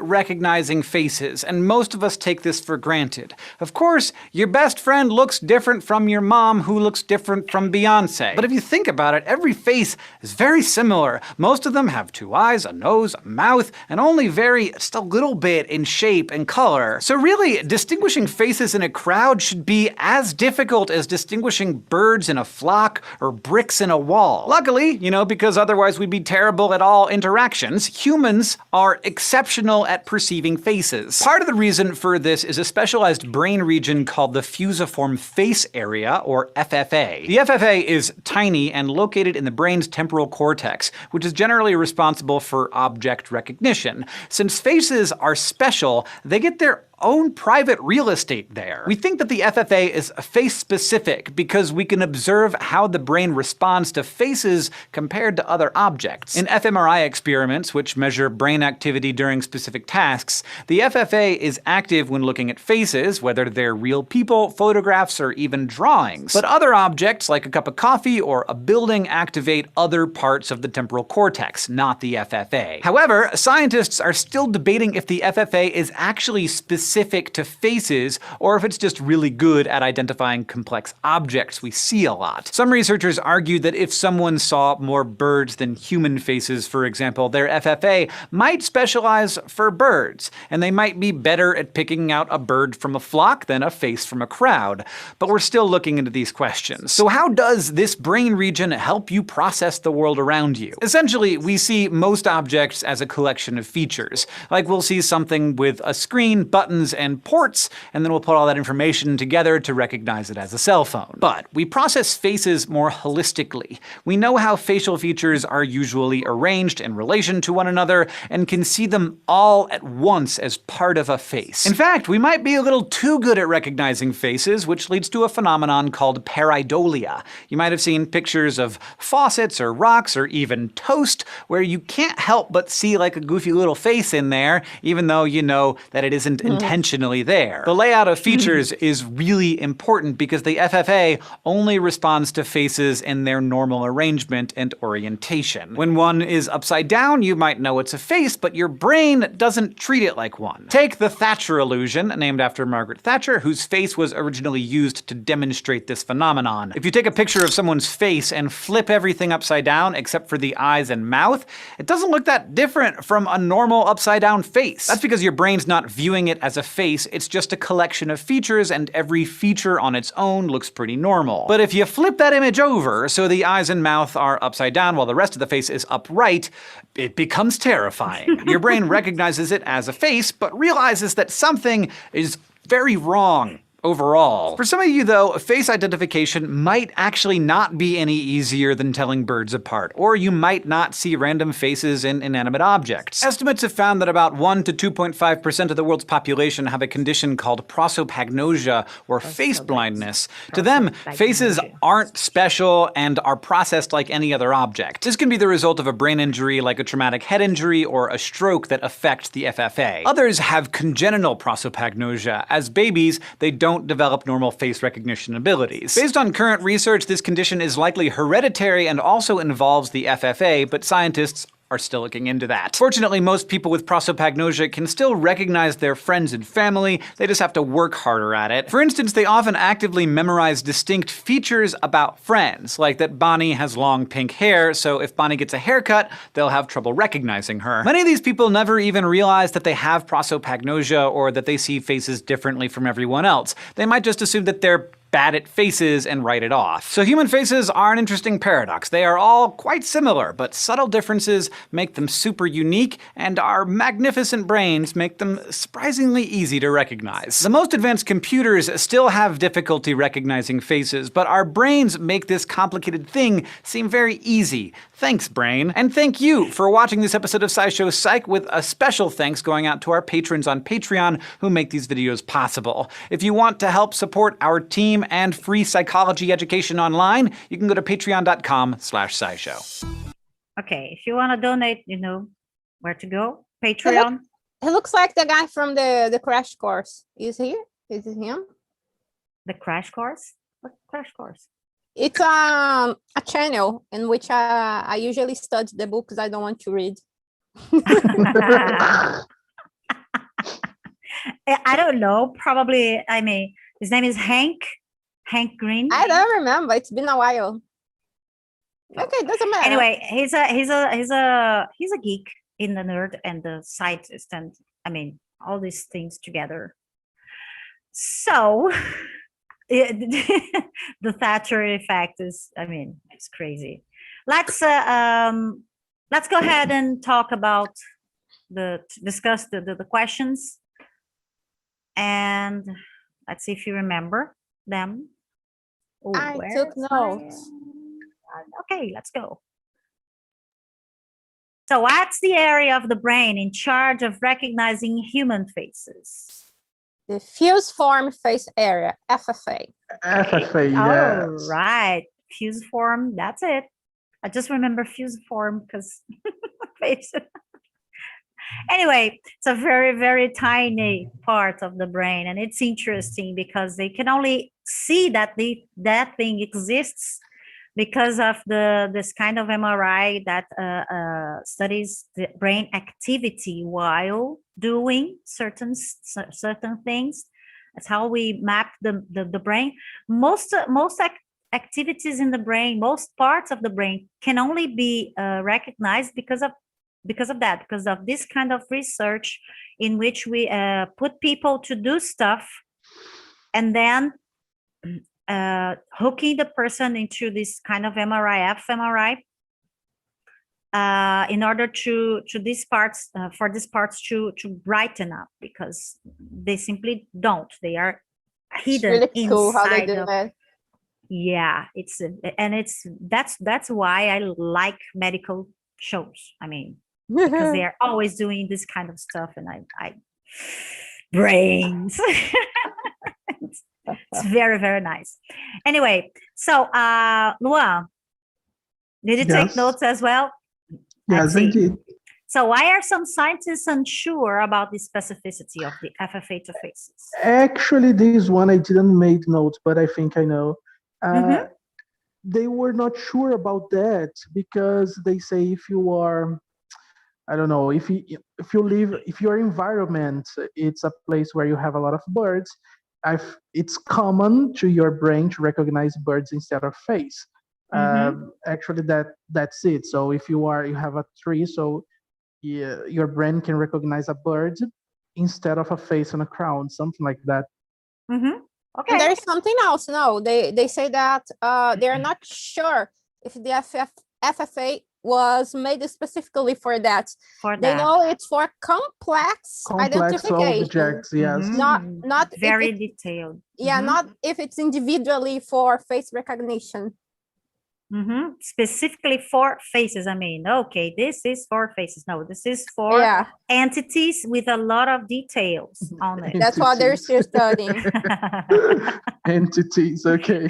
recognizing faces, and most of us take this for granted. Of course, your best friend looks different from your mom, who looks different from Beyonce. But if you think about it, every face is very similar. Most of them have two eyes, a nose, a mouth, and only vary just a little bit in shape and color. So really, distinguishing faces in a crowd should be as difficult as distinguishing birds in a flock or bricks in a wall. Luckily, because otherwise we'd be terrible at all interactions, humans are exceptional at perceiving faces. Part of the reason for this is a specialized brain region called the fusiform face area, or FFA. The FFA is tiny and located in the brain's temporal cortex, which is generally responsible for object recognition. Since faces are special, they get their own private real estate there. We think that the FFA is face-specific because we can observe how the brain responds to faces compared to other objects. In fMRI experiments, which measure brain activity during specific tasks, the FFA is active when looking at faces, whether they're real people, photographs, or even drawings. But other objects, like a cup of coffee or a building, activate other parts of the temporal cortex, not the FFA. However, scientists are still debating if the FFA is actually specific to faces, or if it's just really good at identifying complex objects we see a lot. Some researchers argue that if someone saw more birds than human faces, for example, their FFA might specialize for birds, and they might be better at picking out a bird from a flock than a face from a crowd. But we're still looking into these questions. So how does this brain region help you process the world around you? Essentially, we see most objects as a collection of features. Like we'll see something with a screen, buttons, and ports, and then we'll put all that information together to recognize it as a cell phone. But we process faces more holistically. We know how facial features are usually arranged in relation to one another, and can see them all at once as part of a face. In fact, we might be a little too good at recognizing faces, which leads to a phenomenon called pareidolia. You might have seen pictures of faucets or rocks or even toast, where you can't help but see like a goofy little face in there, even though you know that it isn't intentionally there. The layout of features is really important because the FFA only responds to faces in their normal arrangement and orientation. When one is upside down, you might know it's a face, but your brain doesn't treat it like one. Take the Thatcher illusion, named after Margaret Thatcher, whose face was originally used to demonstrate this phenomenon. If you take a picture of someone's face and flip everything upside down except for the eyes and mouth, it doesn't look that different from a normal upside down face. That's because your brain's not viewing it as a face, it's just a collection of features, and every feature on its own looks pretty normal. But if you flip that image over so the eyes and mouth are upside down while the rest of the face is upright, it becomes terrifying. Your brain recognizes it as a face, but realizes that something is very wrong overall. For some of you though, face identification might actually not be any easier than telling birds apart, or you might not see random faces in inanimate objects. Estimates have found that about 1 to 2.5% of the world's population have a condition called prosopagnosia, or face blindness. To them, faces aren't special and are processed like any other object. This can be the result of a brain injury like a traumatic head injury or a stroke that affects the FFA. Others have congenital prosopagnosia. As babies, they don't develop normal face recognition abilities. Based on current research, this condition is likely hereditary and also involves the FFA, but scientists are still looking into that. Fortunately, most people with prosopagnosia can still recognize their friends and family, they just have to work harder at it. For instance, they often actively memorize distinct features about friends, like that Bonnie has long pink hair, so if Bonnie gets a haircut, they'll have trouble recognizing her. Many of these people never even realize that they have prosopagnosia or that they see faces differently from everyone else. They might just assume that they're bad at faces and write it off. So human faces are an interesting paradox. They are all quite similar, but subtle differences make them super unique, and our magnificent brains make them surprisingly easy to recognize. The most advanced computers still have difficulty recognizing faces, but our brains make this complicated thing seem very easy. Thanks, brain. And thank you for watching this episode of SciShow Psych, with a special thanks going out to our patrons on Patreon who make these videos possible. If you want to help support our team and free psychology education online, you can go to patreon.com/scishow. Okay, if you want to donate, you know where to go. Patreon. He looks like the guy from the Crash Course. Is he? Is it him? The Crash Course? What Crash Course? It's a channel in which I usually study the books I don't want to read. I don't know. Probably, I mean, his name is Hank Green. I don't remember. It's been a while. Okay, doesn't matter. Anyway, he's a geek in the nerd and the scientist, and I mean all these things together. So the Thatcher effect is, I mean, it's crazy. Let's go ahead and talk about discuss the questions, and let's see if you remember them. Oh, I took where's my- notes. Okay, let's go. So what's the area of the brain in charge of recognizing human faces? The fusiform face area, FFA. FFA, Oh, yes. right. Fusiform, that's it. I just remember fusiform because face. Anyway, it's a very, very tiny part of the brain, and it's interesting because they can only see that that thing exists because of this kind of MRI that studies the brain activity while doing certain things. That's how we map the brain. Most activities in the brain, most parts of the brain can only be recognized because of this kind of research in which we put people to do stuff and then hooking the person into this kind of fMRI in order to these parts for these parts to brighten up, because they simply don't. They are It's hidden really cool how they inside do of. that. Yeah, that's why I like medical shows. I mean, because they are always doing this kind of stuff, and I brains. It's very, very nice. Anyway, so Luan, did you take Yes. notes as well? Let's Yes, I see. did. So why are some scientists unsure about the specificity of the FFA to faces? Actually, this one I didn't make notes, but I think I know. Mhm. They were not sure about that because they say if you are, I don't know, if your environment, it's a place where you have a lot of birds, it's common to your brain to recognize birds instead of face. Actually, that's it. So if you have a tree, so your brain can recognize a bird instead of a face and a crown, something like that. Okay. And there is something else. No, they say that they are not sure if the FFA was made specifically for that. For They that. know it's for complex identification. objects, yes. Mhm. Not if Very it- detailed. Yeah, Mhm. not if it's individually for face recognition. Specifically for faces. I mean, okay, this is for faces. No, this is for Yeah, entities with a lot of details on it. that's what they're still studying. Entities, okay.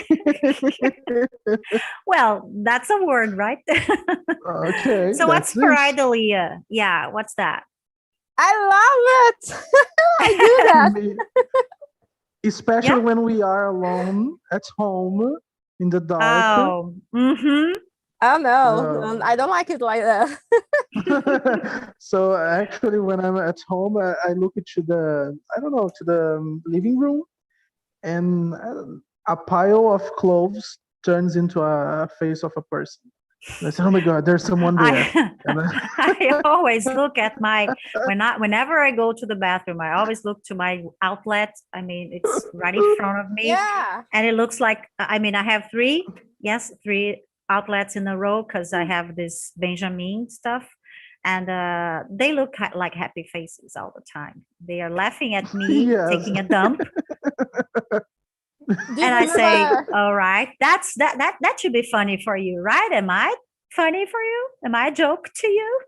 Well, that's a word, right? Okay. So what's that's it. pareidolia? Yeah, what's that? I love it. I do that. Especially Yeah. when we are alone at home in the dark. Oh, mm-hmm. Oh no, No. I don't like it like that. So actually, when I'm at home, I look into the living room, and a pile of clothes turns into a face of a person. I said, oh my God, there's someone there. And then, I always look at whenever I go to the bathroom, I always look to my outlet. I mean, it's right in front of me. Yeah. And it looks like, I mean, I have three outlets in a row because I have this Benjamin stuff. And they look like happy faces all the time. They are laughing at me Yes. taking a dump. Do you And I say, remember- all right, that should be funny for you, right? Am I funny for you? Am I a joke to you?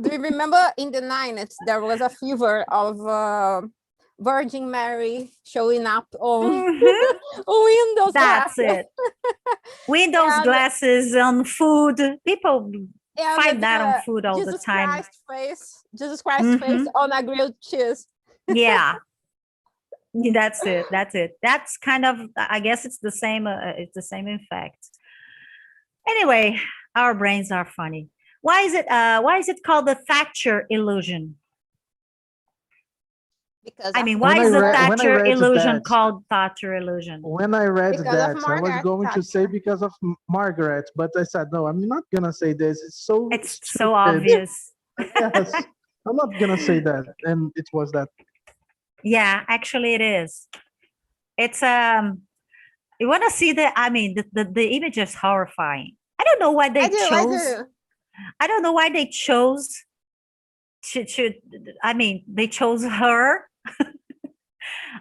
Do you remember in the 90s there was a fever of Virgin Mary showing up on Mhm. Windows That's glasses? it. Windows And- glasses on food. People And find that on the food all Jesus the time. Jesus Christ face on a grilled cheese. Yeah. That's it. That's kind of, I guess it's the same. It's the same in fact. Anyway, our brains are funny. Why is it called the Thatcher illusion? Because I mean, of why When is I the read- when I Thatcher read illusion that- called Thatcher illusion? when I read Because of that, I was Margaret going to say Thatcher. because of Margaret, but I said, no, I'm not going to say this. It's so It's so stupid. obvious. Yes. I'm not going to say that. And it was that. Yeah, actually it is. It's you want to see I mean the image is horrifying. I don't know why they I chose. do. I don't know why they chose to I mean they chose her.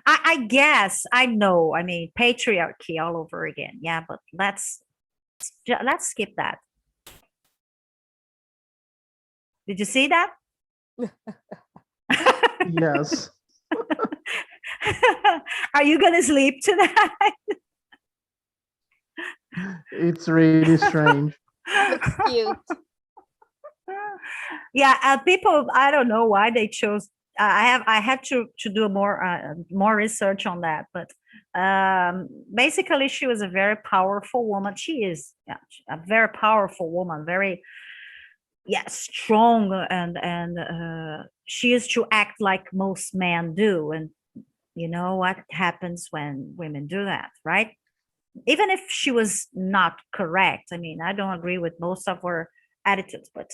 I guess I know. I mean patriarchy all over again. Yeah, but let's skip that. Did you see that? Yes. Are you gonna sleep tonight? It's really strange. Looks cute. Yeah, people. I don't know why they chose. I had to do more research on that, but basically, she was a very powerful woman. She is a very powerful woman, very strong, and she is to act like most men do, and you know what happens when women do that, right? Even if she was not correct, I mean, I don't agree with most of her attitudes, but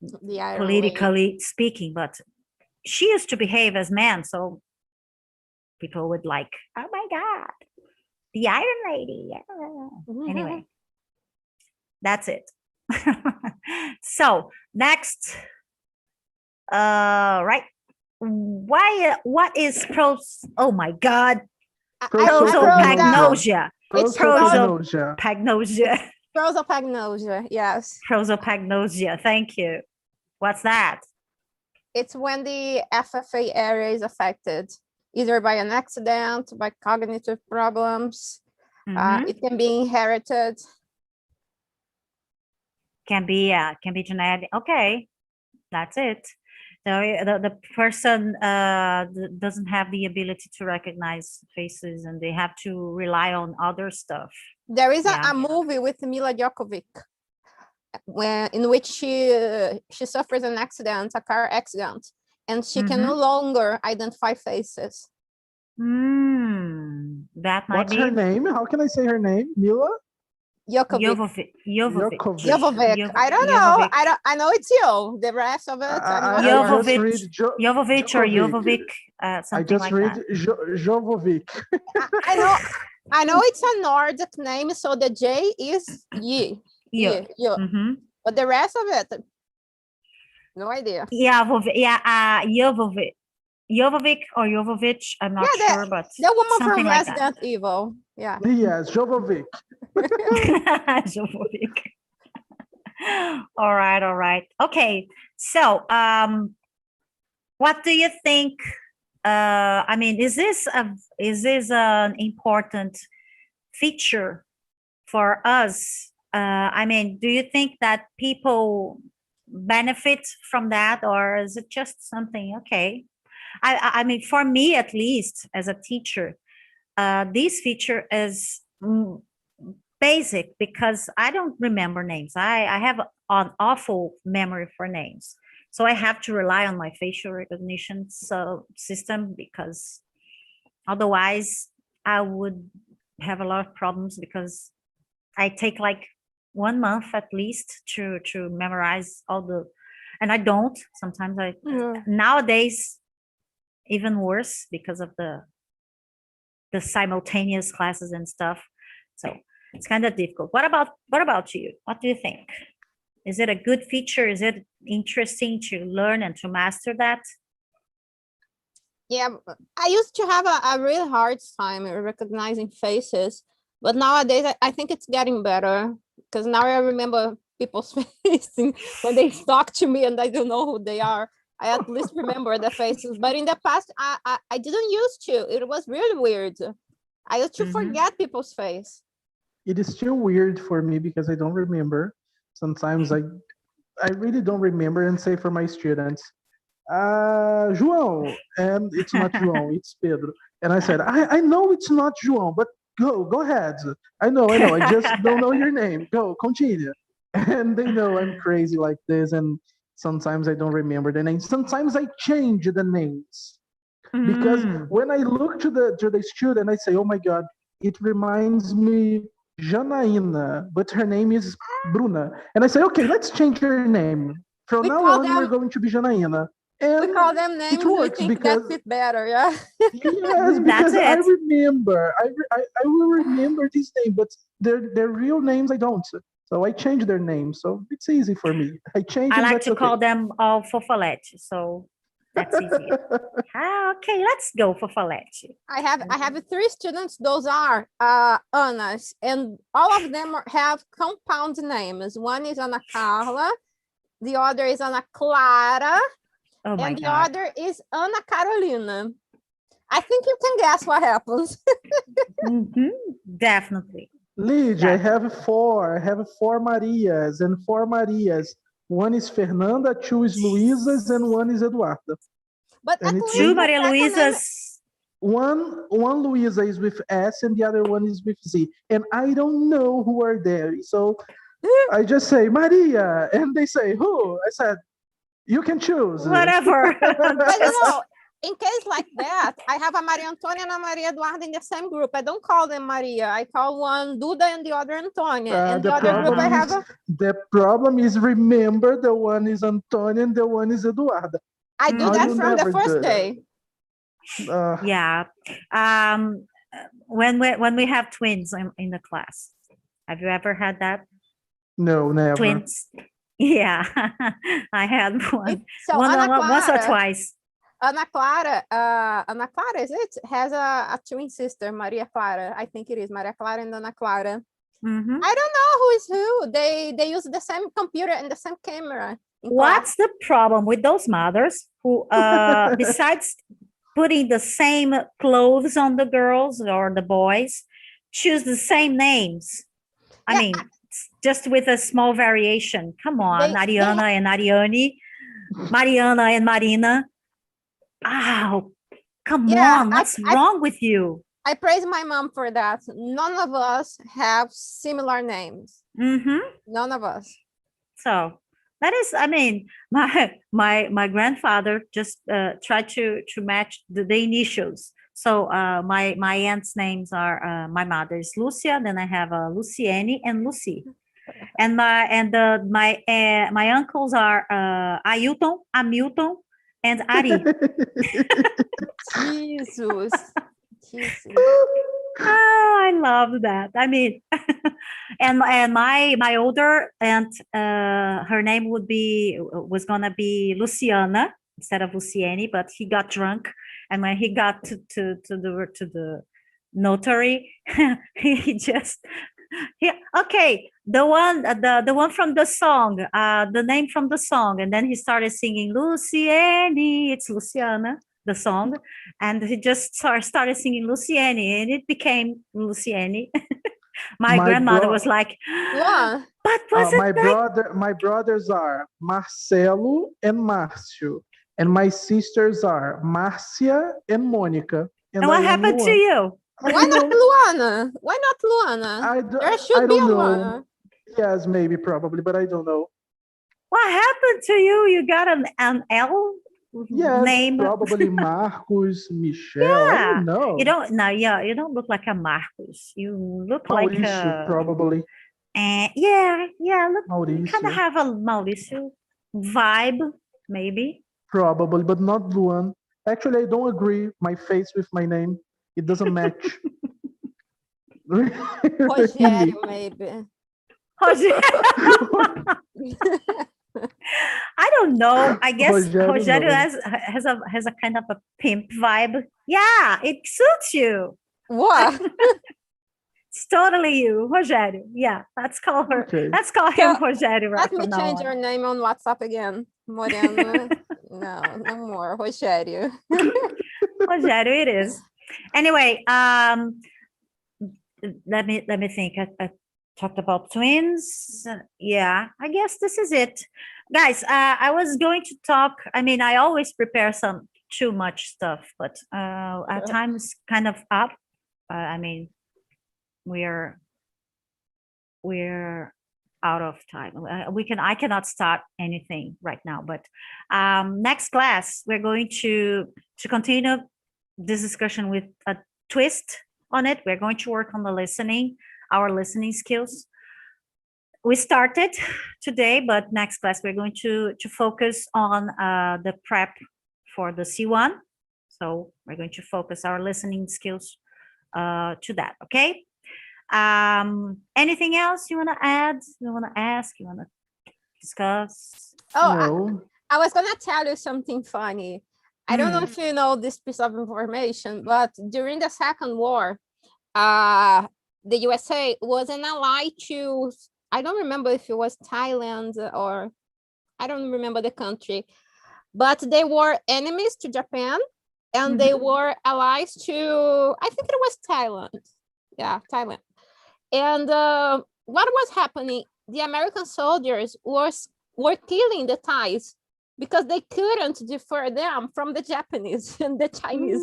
The Iron politically speaking, but she used to behave as man, so people would like, oh my God, the Iron Lady. Yeah. Lady. Anyway, that's it. So next, right? What is oh my God, prosopagnosia. It's Prosopagnosia. Prosopagnosia. prosopagnosia. Yes. Prosopagnosia. Thank you. What's that? It's when the FFA area is affected, either by an accident, by cognitive problems. Mhm. It can be inherited. Can be genetic. Okay, that's it. So the person doesn't have the ability to recognize faces, and they have to rely on other stuff. There is Yeah. a movie with Mila Djokovic in which she suffers an accident, a car accident, and she can no longer identify faces. That might What's be her name? How can I say her name? Mila? Jokovic. Jovovic. Jovovic. I don't know. I know it's you. The rest of it, I'm not sure. just read Jovovich or Jokovic. Jovovic, I something just like read that. Jovovic. I know it's a Nordic name, so the J is Yi. Yeah. Yeah. But the rest of it, no idea. Jovovic. Jovovic or Jovovich, I'm not Yeah, sure, but The woman something from like that. Resident Evil. Yeah. Yes, Jovovic. Jovovic. All right. Okay, so what do you think? I mean, is this an important feature for us? I mean, do you think that people benefit from that, or is it just something okay? I mean, for me at least, as a teacher, this feature is basic because I don't remember names. I have an awful memory for names. So I have to rely on my facial recognition system because otherwise I would have a lot of problems because I take like 1 month at least to memorize all the, and I don't. Sometimes nowadays even worse because of the simultaneous classes and stuff. So it's kind of difficult. What about you? What do you think? Is it a good feature? Is it interesting to learn and to master that? Yeah, I used to have a really hard time recognizing faces, but nowadays I think it's getting better because now I remember people's faces when they talk to me and I don't know who they are. I at least remember the faces, but in the past I didn't used to. It was really weird. I used to forget people's face. It is still weird for me because I don't remember. Sometimes I really don't remember and say for my students, João, and it's not João, it's Pedro. And I said, I know it's not João, but go ahead. I know, I just don't know your name. Go, continue. And they know I'm crazy like this, and sometimes I don't remember the names. Sometimes I change the names. Because when I look to the student, I say, oh my God, it reminds me Janaína, but her name is Bruna. And I say, okay, let's change her name. From now on, we're going to be Janaína. And we call them names. It works we think because that fit better, yeah. Yes, because I remember. I will remember this name, but their real names I don't. So I change their names. So it's easy for me. I like to call them all Fofolete. So that's easy. Okay, let's go Fofolete. I have 3 students. Those are Anas, and all of them have compound names. One is Ana Carla, the other is Ana Clara. Oh my and the God. other is Ana Carolina. I think you can guess what happens. Definitely. Lydia, I have 4. I have 4 Marias and 4 Marias. One is Fernanda, 2 is Luisas, and 1 is Eduarda. But and it's 2 Maria Luisas. One Luisa is with S and the other one is with Z. And I don't know who are there. So I just say, Maria. And they say, who? I said, you can choose. Whatever. But you know, in case like that, I have a Maria Antonia and a Maria Eduarda in the same group. I don't call them Maria. I call one Duda and the other Antonia. And the other group I have The problem is, remember, the one is Antonia and the one is Eduarda. I do that from the first day. Yeah. When we have twins in the class. Have you ever had that? No, never. Twins. Yeah, I had one. So once or twice. Ana Clara, is it? Has a twin sister, Maria Clara. I think it is Maria Clara and Ana Clara. I don't know who is who. They use the same computer and the same camera. What's the problem with those mothers who, besides putting the same clothes on the girls or the boys, choose the same names? I mean, just with a small variation. Come on, Ariana and Ariane, Mariana and Marina. Oh, come on. What's wrong with you? I praise my mom for that. None of us have similar names. None of us. So that is, I mean, my grandfather just tried to match the initials. So my aunt's names are, my mother's Lucia, then I have Luciene and Lucy. And my uncles are Ailton, Hamilton, and Ari. Jesus. Oh, I love that. I mean, and my older aunt, her name was gonna be Luciana instead of Luciene, but he got drunk, and when he got to the notary, the one from the song, the name from the song, and then he started singing Luciene. It's Luciana, the song, and he just started singing Luciene, and it became Luciene. my grandmother was like, yeah. But was my brothers are Marcelo and Márcio, and my sisters are Márcia and Mônica. And what happened to you? Why not Luana? Why not Luana? There should be a Luana. Yes, maybe, probably, but I don't know. What happened to you? You got an L name? Probably Marcos, Michelle. Yeah. I don't know. You don't look like a Marcos. You look Mauricio, like a... probably. And yeah, look, kind Mauricio. of have a Mauricio vibe, maybe. Probably, but not Luan. Actually, I don't agree. My face with my name, it doesn't match. Really. Rogério, maybe. Rogério. I don't know. I guess Rogério, Rogério no. has a kind of a pimp vibe. Yeah, it suits you. What? It's totally you, Rogério. Yeah, let's call her. Okay. Let's call him So, Rogério right Let me from now change on. your name on WhatsApp again. Moreno. No, no more. Rogério. Rogério, it is. Anyway, let me think. I talked about twins. Yeah, I guess this is it, guys. I was going to talk. I mean, I always prepare some too much stuff, but our time is kind of up. I mean, we're out of time. I cannot start anything right now, but next class we're going to continue this discussion with a twist on it. We're going to work on our listening skills. We started today, but next class we're going to focus on the prep for the C1. So we're going to focus our listening skills to that. Okay. Anything else you want to add? You want to ask? You want to discuss? Oh, No. I was going to tell you something funny. I don't know if you know this piece of information, but during the Second War, the USA was an ally to, I don't remember if it was Thailand or I don't remember the country, but they were enemies to Japan and they were allies to, I think it was Thailand. Yeah, Thailand. And what was happening? The American soldiers were killing the Thais because they couldn't defer them from the Japanese and the Chinese.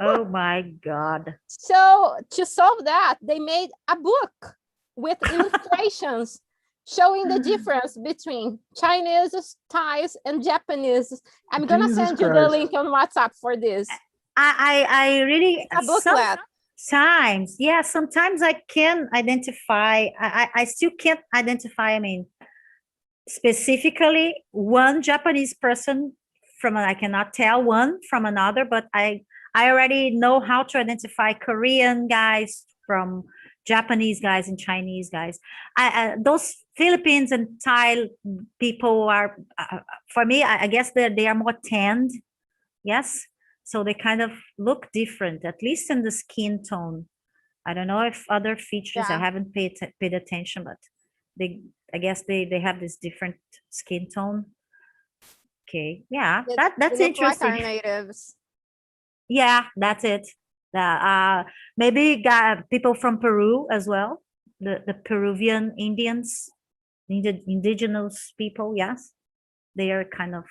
Oh my God. So to solve that, they made a book with illustrations showing the difference between Chinese, Thais, and Japanese. I'm going to Jesus send you the Christ. link on WhatsApp for this. I really A booklet. Sometimes I can identify. I still can't identify. I mean, specifically one Japanese person I cannot tell one from another, but I already know how to identify Korean guys from Japanese guys and Chinese guys. Those Philippines and Thai people are, for me, I guess they are more tanned. Yes. So they kind of look different, at least in the skin tone. I don't know if other features, I Yeah. haven't paid attention, but I guess they have this different skin tone. Okay. Yeah. That's They look like our interesting. natives. Yeah, that's it. Maybe people from Peru as well. The Peruvian Indians, indigenous people. Yes, they are kind of.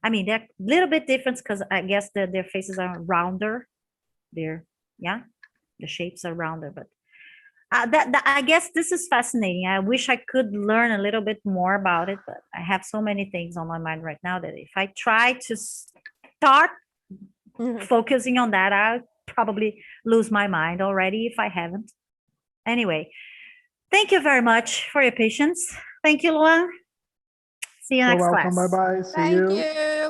I mean, they're a little bit different because I guess their faces are rounder. The shapes are rounder. But I guess this is fascinating. I wish I could learn a little bit more about it, but I have so many things on my mind right now that if I try to start focusing on that, I'll probably lose my mind already if I haven't. Anyway, thank you very much for your patience. Thank you, Luan. See you You're next welcome. class. Bye bye. See Thank you. you.